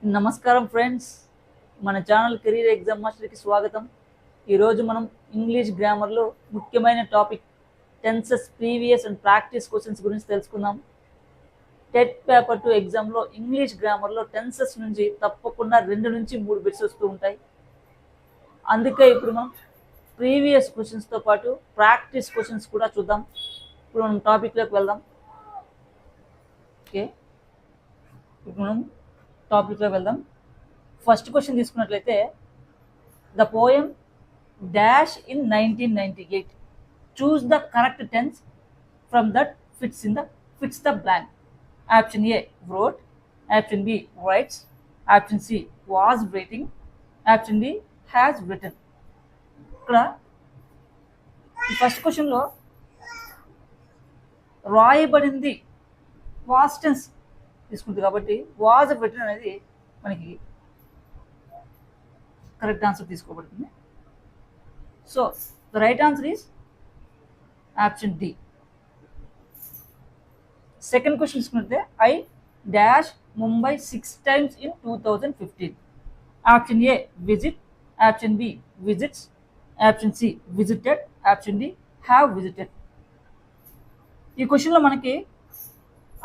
నమస్కారం ఫ్రెండ్స్, మన channel career exam మాస్టర్కి స్వాగతం. ఈరోజు మనం ఇంగ్లీష్ గ్రామర్లో ముఖ్యమైన topic tenses previous and practice questions గురించి తెలుసుకుందాం. టెట్ పేపర్ 2 ఎగ్జామ్లో ఇంగ్లీష్ గ్రామర్లో టెన్సెస్ నుంచి తప్పకుండా 2 నుంచి 3 బిట్స్ వస్తూ ఉంటాయి. అందుకే ఇప్పుడు మనం ప్రీవియస్ క్వశ్చన్స్తో పాటు ప్రాక్టీస్ క్వశ్చన్స్ కూడా చూద్దాం. ఇప్పుడు మనం టాపిక్లోకి వెళ్దాం. ఓకే, ఇప్పుడు మనం టాపిక్లో వెళ్దాం. ఫస్ట్ క్వశ్చన్ తీసుకున్నట్లయితే, the poem dash in 1998, choose the correct tense from that fits the blank. Option A wrote, option B writes, option C was writing, option D has written. ఇక్కడ ఈ ఫస్ట్ క్వశ్చన్లో రాయబడింది past tense తీసుకుంటుంది కాబట్టి was written అనేది మనకి correct answer తీసుకోబడుతుంది. So the right answer is option D. Second question తీసుకుంటే, I dash Mumbai 6 times in 2015. Option A visit, option B visits, option C visited, option D have visited. ఈ క్వశ్చన్లో మనకి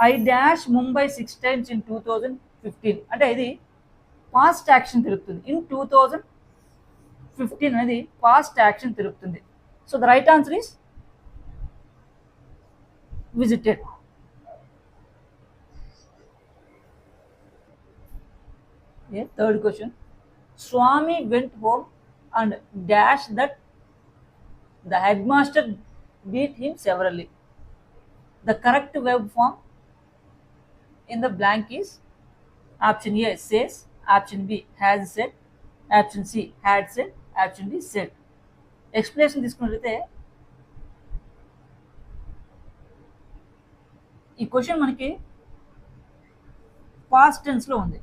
I dash Mumbai 6 times in 2015 అంటే ఇది past action తెలుపుతుంది. In 2015 అనేది past action తెలుపుతుంది. So the right answer is visited. Third question, Swami went home and dash that the head master beat him severally. The correct verb form in the blank is option A says, option B has said, option C had said, option D said. Explanation తీసుకున్నట్లయితే ఈ question మనకి past tense లో ఉంది.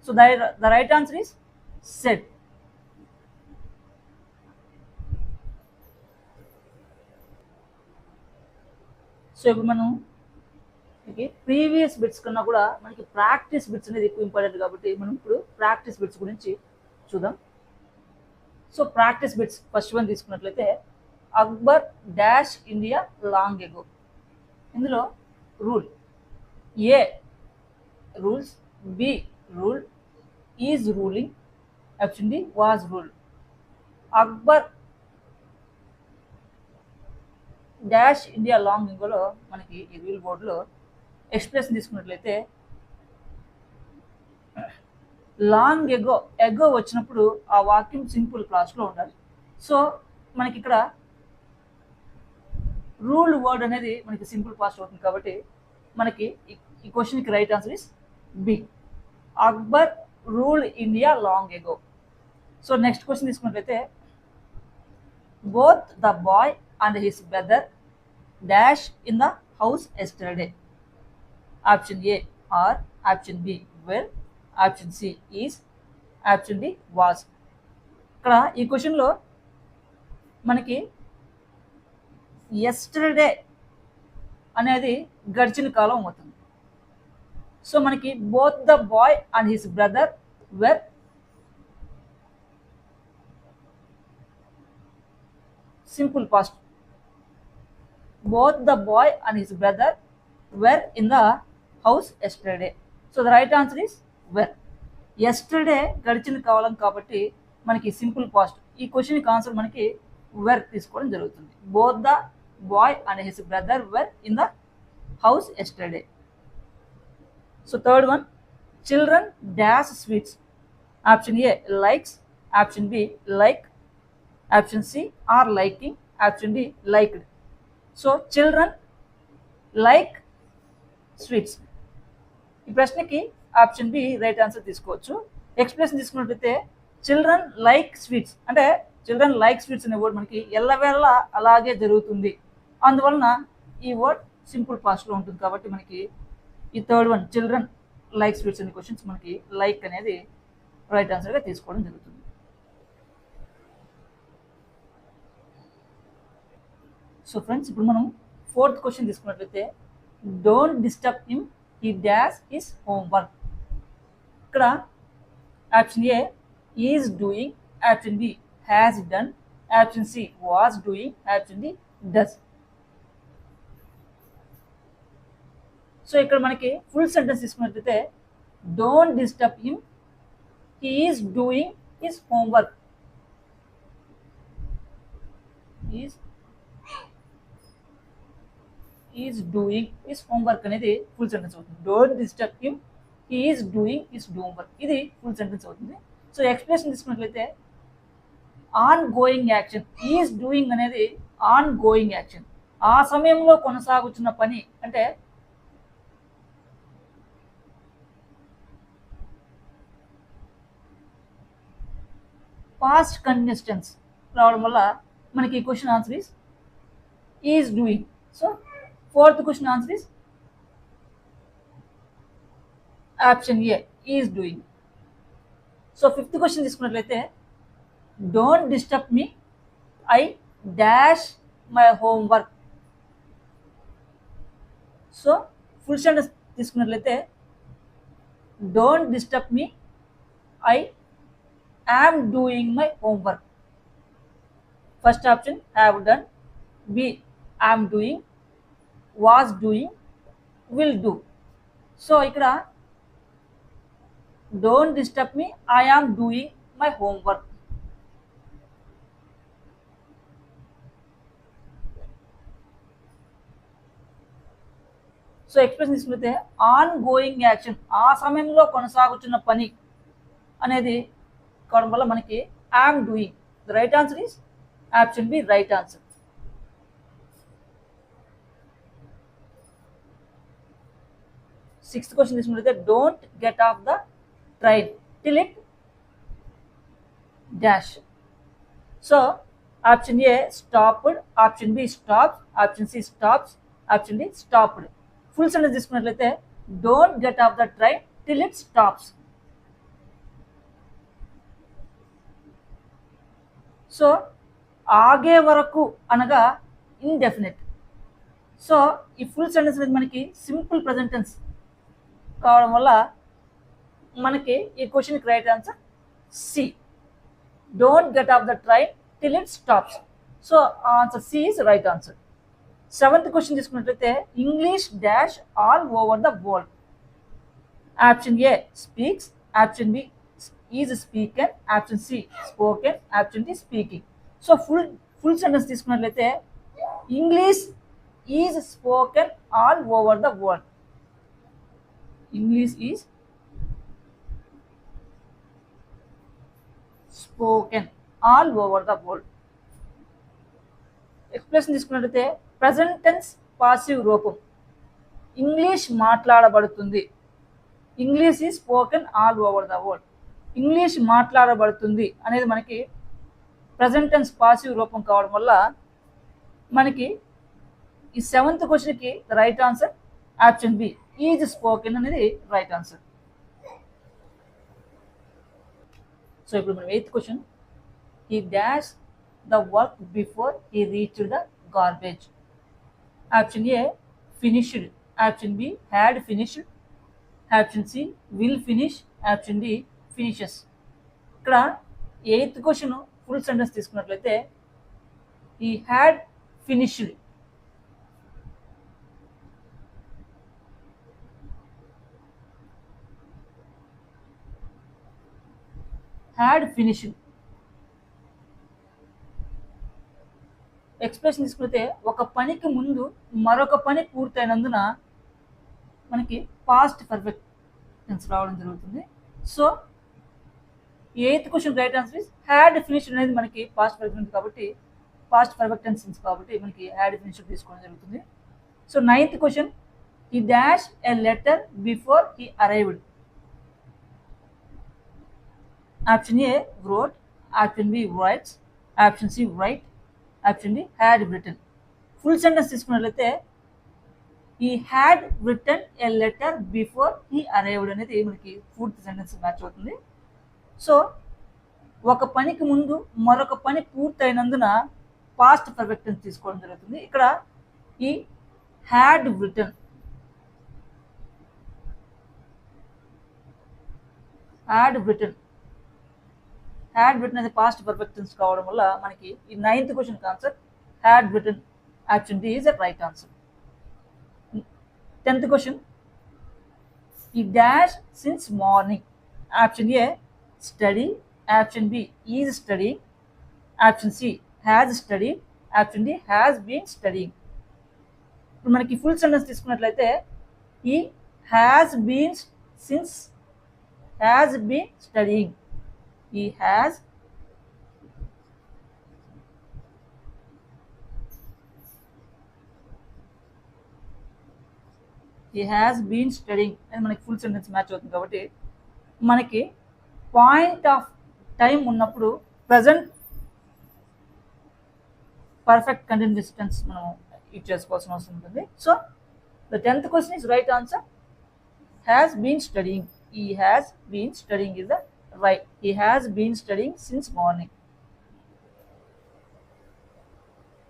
So the right answer is said. So ఇప్పుడు మనం previous bits కన్నా కూడా మనకి ప్రాక్టీస్ బిట్స్ అనేది ఎక్కువ ఇంపార్టెంట్ కాబట్టి మనం ఇప్పుడు ప్రాక్టీస్ బిట్స్ గురించి చూద్దాం. So practice bits first one తీసుకున్నట్లయితే, Akbar dash India long ago. ఇందులో rule A rules, B rule, is ruling, option D was ruled. Akbar dash India long ఎగోలో మనకి ఈ రూల్ బోర్డులో ఎక్స్ప్రెషన్ తీసుకున్నట్లయితే, లాంగ్ ఎగో వచ్చినప్పుడు ఆ వాక్యం సింపుల్ క్లాస్లో ఉండాలి. సో మనకి ఇక్కడ రూల్ వర్డ్ అనేది మనకి సింపుల్ క్లాస్ అవుతుంది కాబట్టి మనకి ఈ క్వశ్చన్కి right answer is B, Akbar rule India long ago. So next question తీసుకున్నట్లయితే, both the boy and his brother dash in the house yesterday. Option A are, option B were, option C is, option D was. ఇక్కడ ఈ క్వశ్చన్లో మనకి yesterday అనేది గడిచిన కాలం అవుతుంది. So మనకి both the boy and his brother where simple past. Both the boy and his brother were in the house yesterday. So the right answer is were. Yesterday గడిచిన కాలం కాబట్టి మనకి సింపుల్ పాస్ట్. ఈ క్వశ్చన్కి answer మనకి were తీసుకోవడం జరుగుతుంది. Both the boy and his brother were in the house yesterday. So third one, children dash sweets. Option A likes, option B like, option C are liking, option D liked. So children like sweets. ఈ ప్రశ్నకి option B right answer తీసుకోవచ్చు. Expression తీసుకున్నట్లయితే, children like sweets అంటే children like sweets అనే word మనకి ఎల్లవేళ అలాగే జరుగుతుంది. అందువలన ఈ వర్డ్ సింపుల్ పాస్ట్లో ఉంటుంది కాబట్టి మనకి ఈ third one children like sweets అనే క్వశ్చన్స్ మనకి లైక్ అనేది రైట్ ఆన్సర్గా తీసుకోవడం జరుగుతుంది. సో ఫ్రెండ్స్, ఇప్పుడు మనం ఫోర్త్ క్వశ్చన్ తీసుకున్నట్లయితే, don't disturb him, he dash his homework. ఇక్కడ option A is doing, option B has done, option C was doing, option D does. So ఇక్కడ మనకి ఫుల్ సెంటెన్స్ తీసుకున్నట్లయితే don't disturb him, he is doing his homework. Is doing his homework అనేది full sentence అవుతుంది. Don't disturb him, he is doing his homework, ఇది full sentence అవుతుంది. So expression తీసుకున్నట్లయితే on going action, is doing అనేది on going action, ఆ సమయంలో కొనసాగుతున్న పని. అంటే పాస్ట్ కంటిన్యూస్ టెన్స్ రావడం వల్ల మనకి ఈ question answer is doing. So fourth question answer is option A is doing. So fifth question తీసుకున్నట్లయితే don't disturb me, I dash my homework. So full sentence తీసుకున్నట్లయితే don't disturb me, I am doing my homework. First option have done, B am doing, was doing, will do. So ఇక్కడ don't disturb me, I am doing my homework. So expression తీసుకుంటే ongoing action, ఆ సమయంలో కొనసాగుతున్న పని అనేది కావడం వల్ల మనకి I'm doing. The right answer is option B, right answer. Sixth question తీసుకుంటే don't get off the train till it dash. So option A stopped, option B stops, option C stops, option D stopped. Full sentence తీసుకున్నట్లయితే don't get off the train till it stops. So ఆగే వరకు అనగా indefinite. So ఈ full sentence అనేది మనకి simple present tense కావడం వల్ల మనకి ఈ క్వశ్చన్కి right answer C, don't get off the train till it stops. So answer C is right answer. Seventh question తీసుకున్నట్లయితే English dash all over the world. Option A speaks, option B is speaken, option C spoken, option D speaking. So full sentence తీసుకున్నట్లయితే English is spoken all over the world. English is spoken all over the world. Expression తీసుకున్నట్లయితే present tense passive రూపం, English మాట్లాడబడుతుంది. English is spoken all over the world. English మాట్లాడబడుతుంది అనేది మనకి present tense passive రూపం కావడం వల్ల మనకి ఈ సెవెంత్ క్వశ్చన్కి right answer option B, is spoken అనేది రైట్ ఆన్సర్. సో ఇప్పుడు మనం ఎయిత్ క్వశ్చన్, ఈ dash the work before I reached the garbage. Option A finished, option B had finished, option C will finish, option D finishes. ఇక్కడ eighth question full sentence తీసుకున్నట్లయితే I had finished, had finished. Expression తీసుకుంటే ఒక పనికి ముందు మరొక పని పూర్తయినందున మనకి past perfect tense రావడం జరుగుతుంది. So eighth question right answer is had finished అనేది మనకి పాస్ట్ పర్ఫెక్ట్ కాబట్టి, పాస్ట్ పర్ఫెక్ట్ టెన్స్ కాబట్టి మనకి హ్యాడ్ ఫినిష్డ్ తీసుకోవడం జరుగుతుంది. సో నైన్త్ క్వశ్చన్, ఈ dash a letter before he arrived. Option A wrote, option B writes, option C write, option D had written. Full sentence తీసుకున్నట్లయితే I had written a letter before he arrived అనేది మనకి fourth sentence match అవుతుంది. సో ఒక పనికి ముందు మరొక పని పూర్తయినందున పాస్ట్ పర్ఫెక్ట్ టెన్స్ తీసుకోవడం జరుగుతుంది. ఇక్కడ ఈ హ్యాడ్ రిటర్న్ హ్యాడ్ రిటన్ అనేది పాస్ట్ పర్ఫెక్ట్ టెన్స్ కావడం వల్ల మనకి ఈ 9th question answer had written. Option D is the right answer. 10th question, ఈ dash since morning. Option A study, option B is study, option C has study, option D has been studying. ఇప్పుడు మనకి full sentence తీసుకున్నట్లయితే ఈ has been since has been studying. He has been studying అని మనకి full sentence match అవుతుంది. కాబట్టి మనకి point of time ఉన్నప్పుడు ప్రజెంట్ పర్ఫెక్ట్ కంటిన్యూస్ టెన్స్ మనం యూజ్ చేసుకోవాల్సిన అవసరం ఉంటుంది. So the 10th question is right answer, has been studying. He has been studying is the right. He has been studying since morning.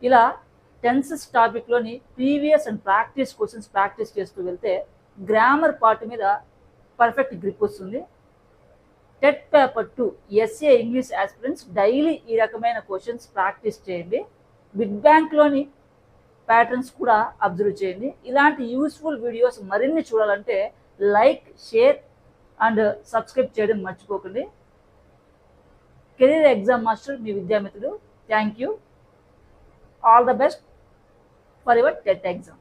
ఇలా tenses టాపిక్లోని previous and practice questions practice చేస్తూ వెళ్తే grammar part మీద perfect grip వస్తుంది. TET paper 2 SA English aspirants daily ఈ రకమైన questions practice చేయండి. Big బ్యాంక్లోని ప్యాటర్న్స్ కూడా అబ్జర్వ్ చేయండి. ఇలాంటి యూస్ఫుల్ వీడియోస్ మరిన్ని చూడాలంటే లైక్, షేర్ అండ్ సబ్స్క్రైబ్ చేయడం మర్చిపోకండి. కెరీర్ ఎగ్జామ్ మాస్టర్ మీ విద్యామిత్రుడు. Thank you. All the best for your TET exam.